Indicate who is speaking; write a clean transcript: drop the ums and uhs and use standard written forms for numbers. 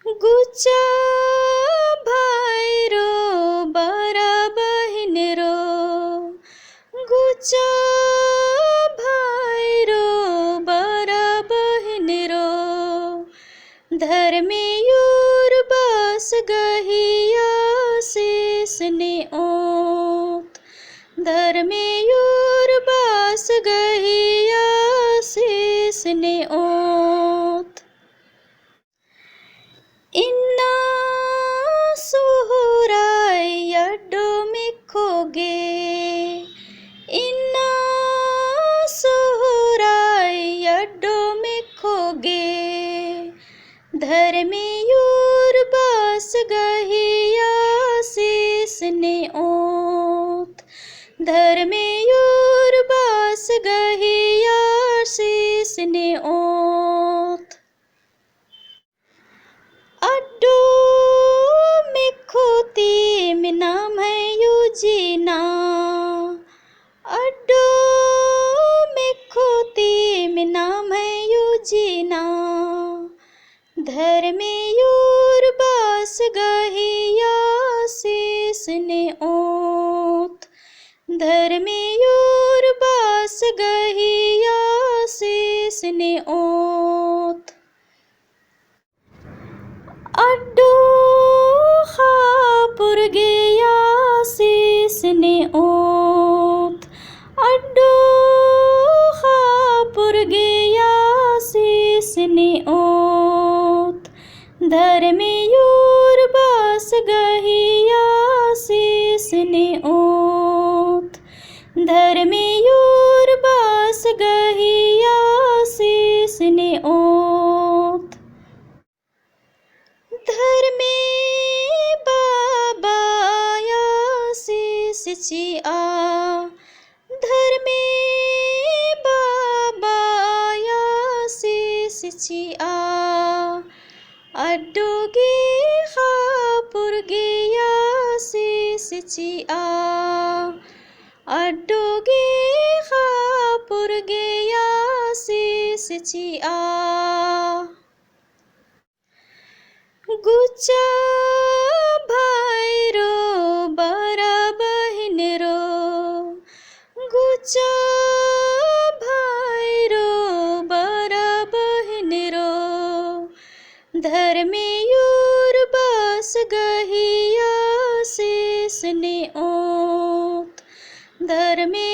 Speaker 1: गुचा भाई रो बड़ा बहन रो, गुचा भाई रो बड़ा बहन रो, धर्मे यूर बस गहिया शेष ने ओत, धर्मे यूर बस गहिया शेष ने ओत। इन्ना सुहुराय अड्डो में खोगे, इन्ना सुहुराय अड्डो में खोगे, धर्मे यूर बस गहिया शेष ने ओत, धर्मे यूर बस गहिया शेष ने ओत। अड्डो में खोती में नाम है यूजीना, अड्डो में खोती में नाम है यूजीना, धर्मे यूर बस गहिया शेष ने ओत, धर्मे यूर बस गहिया शेष ने ओत। अड्डो खापुर गया शेष ने ओत, अड्डो खापुर गया शेष ने ओत, धर्मे यूर बस गहिया शेष ने ओत, धर्मे यूर बस गहिया शेष ने ओत। धर्मे बाबा शेष चिया, धर्मे बाबा शेष चिया, अड्डोगे खापुर गया शेष चिया, अड्डोगे खापुर गया शेष चिया। गुचा भाई रो बड़ा बहन रो, गुचा भाई रो बड़ा बहन रो, धर्मे यूर बस गहिया शेष ने ओत, धर्मे